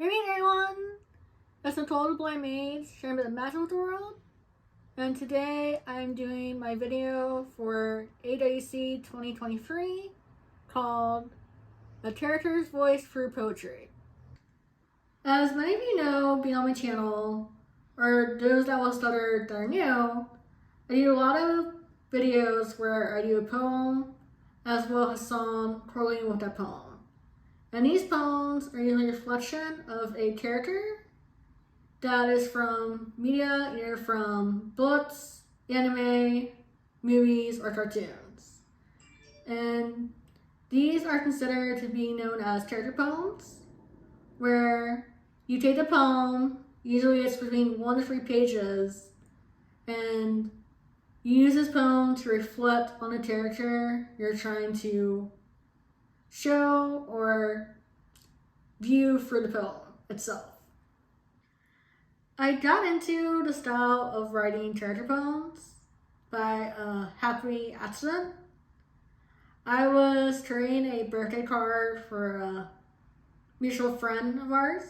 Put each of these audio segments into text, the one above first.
Hey everyone! It's Nicole the Blind Maid, sharing the magic with the world. And today I'm doing my video for AWC 2023 called A Character's Voice Through Poetry. As many of you know, being on my channel, or those that will stutter that are new, I do a lot of videos where I do a poem as well as a song correlating with that poem. And these poems are usually a reflection of a character that is from media, either from books, anime, movies, or cartoons. And these are considered to be known as character poems, where you take the poem, usually it's between 1 to 3 pages, and you use this poem to reflect on the character you're trying to show or view for the poem itself. I got into the style of writing character poems by a happy accident. I was creating a birthday card for a mutual friend of ours,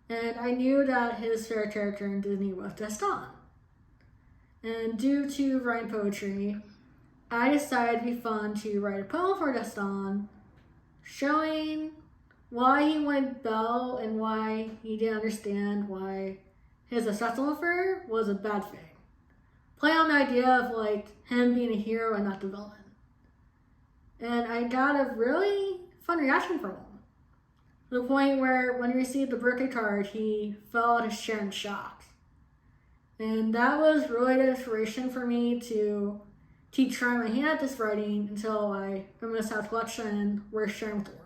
and I knew that his favorite character in Disney was Gaston. And due to writing poetry, I decided it'd be fun to write a poem for Gaston, showing why he wanted Belle and why he didn't understand why his obsession with her was a bad thing. Play on the idea of him being a hero and not the villain. And I got a really fun reaction from him. To the point where when he received the birthday card, he fell out of his chair in shock. And that was really the inspiration for me to keep trying my hand at this writing until I almost had a collection worth sharing with the world.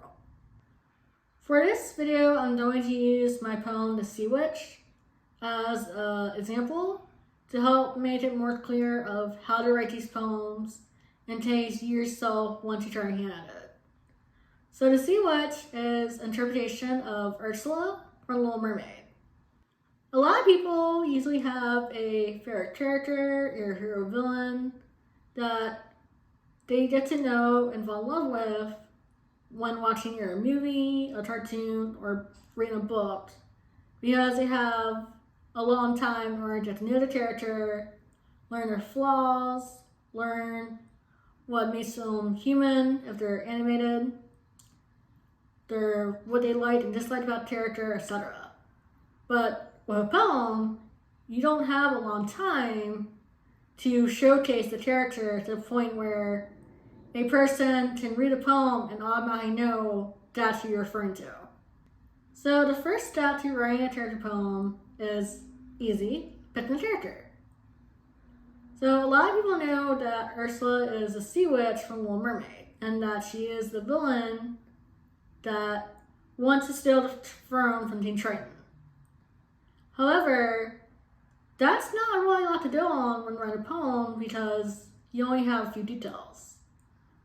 For this video, I'm going to use my poem, The Sea Witch, as an example to help make it more clear of how to write these poems in case you yourself want to try a hand at it. So The Sea Witch is an interpretation of Ursula from Little Mermaid. A lot of people usually have a favorite character or hero villain that they get to know and fall in love with when watching either a movie, a cartoon, or reading a book, because they have a long time in order to get to know the character, learn their flaws, learn what makes them human if they're animated, what they like and dislike about the character, etc. But with a poem, you don't have a long time to showcase the character to the point where a person can read a poem and automatically know that's who you're referring to. So the first step to writing a character poem is easy, picking a character. So a lot of people know that Ursula is a sea witch from Little Mermaid, and that she is the villain that wants to steal the throne from King Triton. However, that's not really a lot to go on when writing a poem because you only have a few details,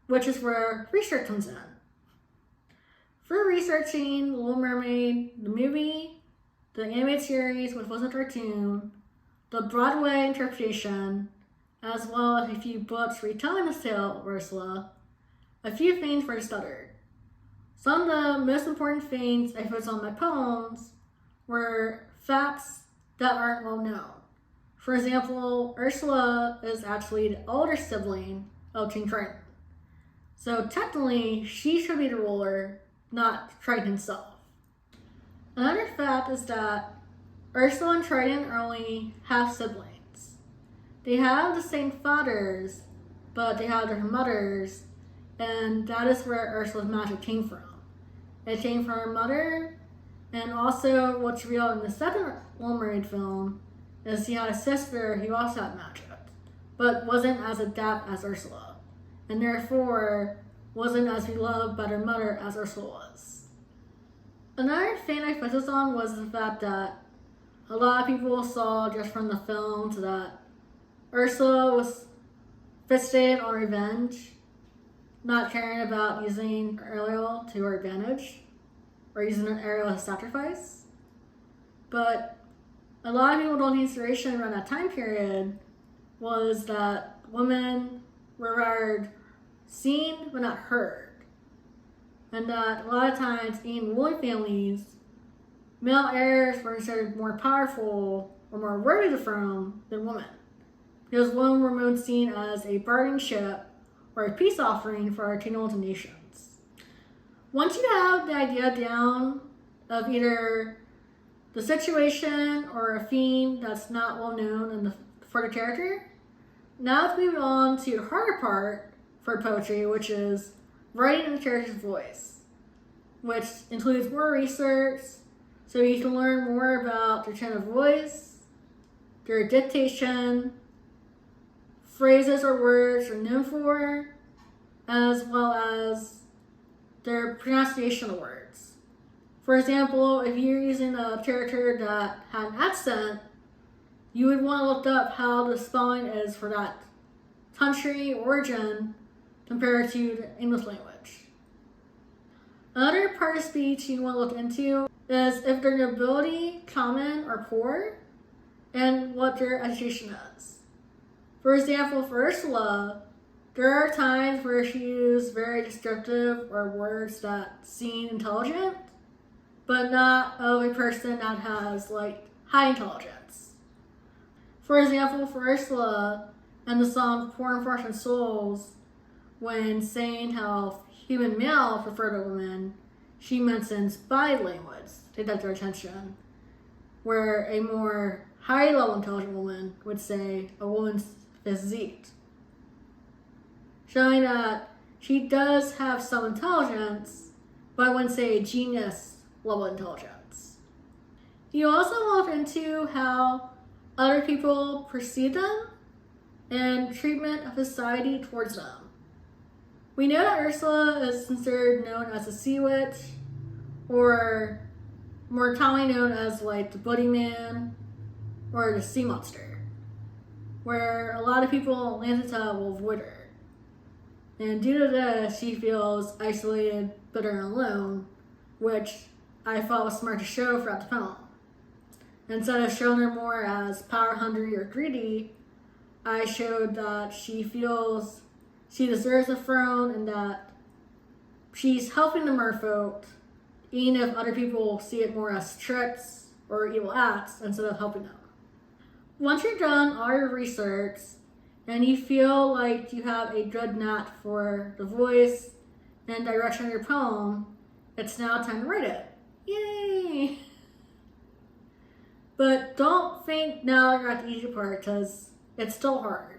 which is where research comes in. For researching Little Mermaid, the movie, the animated series, which was a cartoon, the Broadway interpretation, as well as a few books retelling the tale of Ursula, a few things were stuttered. Some of the most important things I focused on in my poems were facts that aren't well known. For example, Ursula is actually the older sibling of King Triton. So technically, she should be the ruler, not Triton himself. Another fact is that Ursula and Triton are only half siblings. They have the same fathers, but they have different mothers, and that is where Ursula's magic came from. It came from her mother, and also what's real in the second Little Mermaid film is she had a sister who also had magic, but wasn't as adept as Ursula, and therefore wasn't as beloved by her mother as Ursula was. Another thing I focused on was the fact that a lot of people saw just from the films that Ursula was fixated on revenge, not caring about using Ariel to her advantage, or using an Ariel as sacrifice. But a lot of people don't think inspiration around that time period was that women were rather seen but not heard. And that a lot of times in ruling families, male heirs were considered more powerful or more worthy of the throne than women, because women were most seen as a bargaining chip or a peace offering for our kingdoms and nations. Once you have the idea down of either the situation or a theme that's not well known for the character, now let's move on to the harder part for poetry, which is writing in the character's voice, which includes more research so you can learn more about their tone of voice, their dictation, phrases or words they're known for, as well as their pronunciation of words. For example, if you're using a character that had an accent, you would want to look up how the spelling is for that country origin compared to the English language. Another part of speech you want to look into is if their nobility, common, or poor, and what their education is. For example, for Ursula, there are times where she uses very descriptive or words that seem intelligent, but not of a person that has high intelligence. For example, for Ursula and the song Poor Unfortunate Souls, when saying how human male prefer to women, she mentions body language to take that their attention, where a more high-level intelligent woman would say a woman's physique, showing that she does have some intelligence, but I wouldn't say genius level intelligence. You also look into how other people perceive them and treatment of society towards them. We know that Ursula is considered known as the Sea Witch, or more commonly known as the Boogeyman or the Sea Monster, where a lot of people in Atlanta will avoid her. And due to this, she feels isolated, bitter, and alone, which I thought was smart to show throughout the film. Instead of showing her more as power-hungry or greedy, I showed that she feels she deserves a throne and that she's helping the merfolk, even if other people see it more as tricks or evil acts instead of helping them. Once you're done all your research and you feel like you have a good knack for the voice and direction of your poem, it's now time to write it. Yay! But don't think now you're at the easy part, because it's still hard.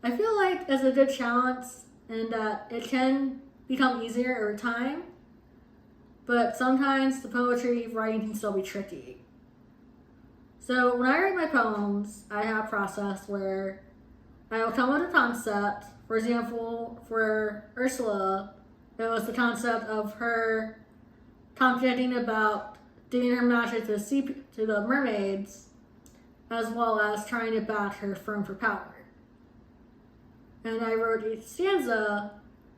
I feel like it's a good challenge and that it can become easier over time, but sometimes the poetry writing can still be tricky. So when I write my poems, I have a process where I will come with a concept. For example, for Ursula, it was the concept of her commenting about doing her magic to the mermaids, as well as trying to bat her throne for power. And I wrote each stanza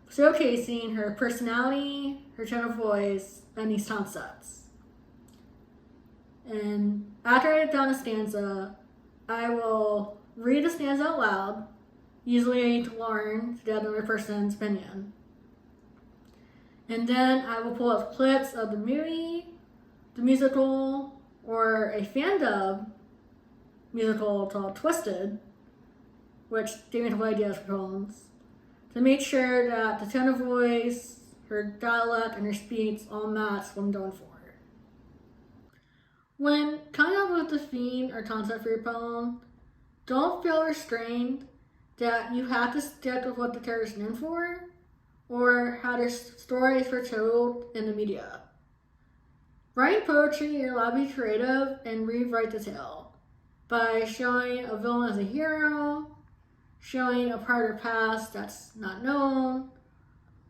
showcasing her personality, her tone of voice, and these concepts. And after I have done a stanza, I will read the stanza out loud. Usually I need to learn to get another person's opinion. And then I will pull up clips of the movie, the musical, or a fan dub musical called Twisted, which gave me a couple ideas for poems, to make sure that the tone of voice, her dialect, and her speech all match what I'm going for. When coming up with the theme or concept for your poem, don't feel restrained that you have to stick with what the character's known for, or how their stories were told in the media. Writing poetry, you're allowed to be creative and rewrite the tale by showing a villain as a hero, showing a part of their past that's not known,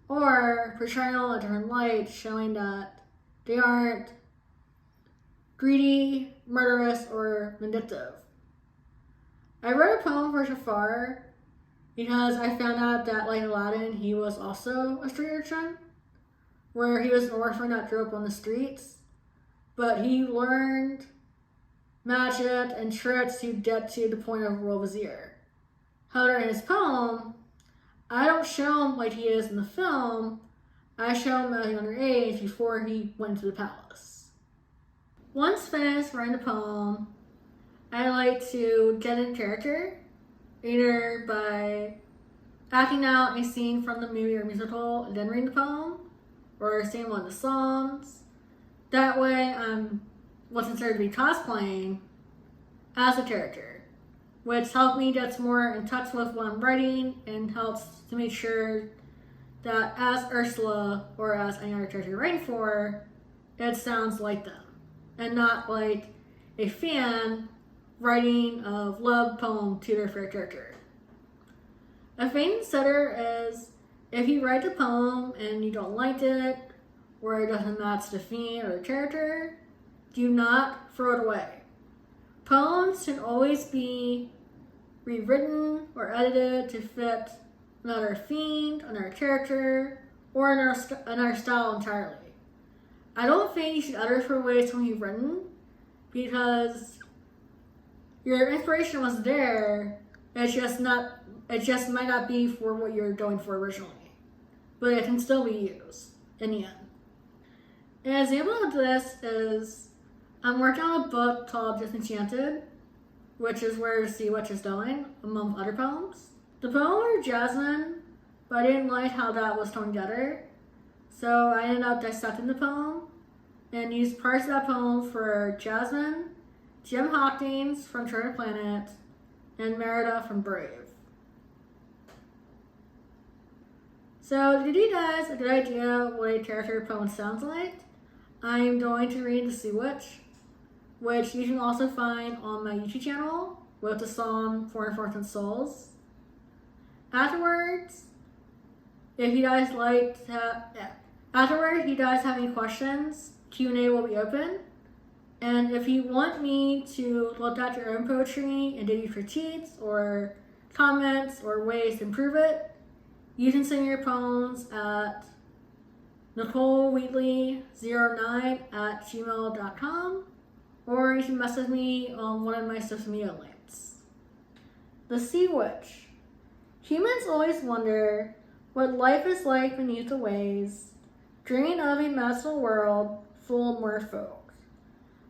or portraying in a different light, showing that they aren't greedy, murderous, or vindictive. I wrote a poem for Jafar because I found out that, like Aladdin, he was also a street urchin, where he was an orphan that grew up on the streets, but he learned magic and tricks to get to the point of World Vizier. However, in his poem, I don't show him like he is in the film. I show him at a younger age before he went to the palace. Once finished writing the poem, I like to get in character, either by acting out a scene from the movie or musical and then reading the poem, or singing one of the songs. That way, I'm what's considered to be cosplaying as a character, which helps me get more in touch with what I'm writing and helps to make sure that as Ursula or as any other character you're writing for, it sounds like them and not like a fan writing a love poem to their favorite character. A thing to consider is if you write a poem and you don't like it or it doesn't match the theme or the character, do not throw it away. Poems should always be rewritten or edited to fit another theme, another character, or another style entirely. I don't think you should ever throw away something you've written because your inspiration was there. It just might not be for what you're going for originally, but it can still be used in the end. An example of this is I'm working on a book called Disenchanted, which is where the Sea Witch is going, among other poems. The poem was Jasmine, but I didn't like how that was thrown together, so I ended up dissecting the poem and used parts of that poem for Jasmine, Jim Hawkins from Treasure Planet, and Merida from Brave. So to give you guys a good idea what a character poem sounds like, I'm going to read The Sea Witch, which you can also find on my YouTube channel with the song 4,400 Souls. Afterwards, if you guys have any questions, Q&A will be open. And if you want me to look at your own poetry and give you critiques or comments or ways to improve it, you can send your poems at NicoleWheatley09@gmail.com, or you can message me on one of my social media links. The Sea Witch. Humans always wonder what life is like beneath the waves, dreaming of a magical world full of merfolk.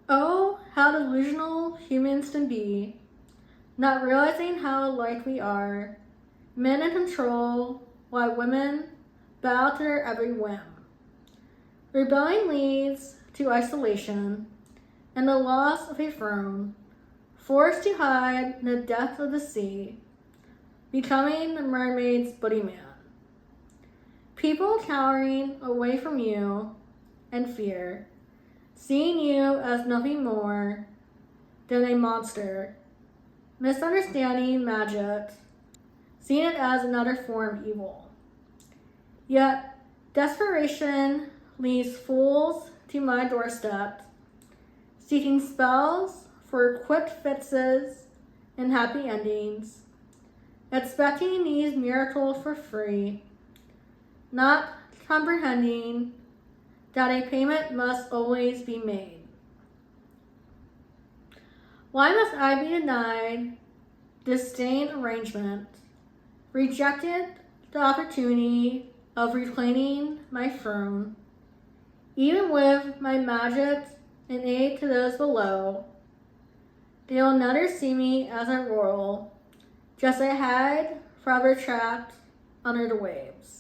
Oh, how delusional humans can be, not realizing how alike we are, men in control, while women bow to their every whim. Rebellion leads to isolation and the loss of a throne, forced to hide in the depths of the sea, becoming the mermaid's boogeyman. People cowering away from you in fear, seeing you as nothing more than a monster, misunderstanding magic, seeing it as another form of evil. Yet, desperation leads fools to my doorstep, seeking spells for quick fixes and happy endings, expecting these miracles for free, not comprehending that a payment must always be made. Why must I be denied this sane arrangement, rejected the opportunity of reclaiming my throne, even with my magic and aid to those below? They will never see me as a royal, just a hag forever trapped under the waves.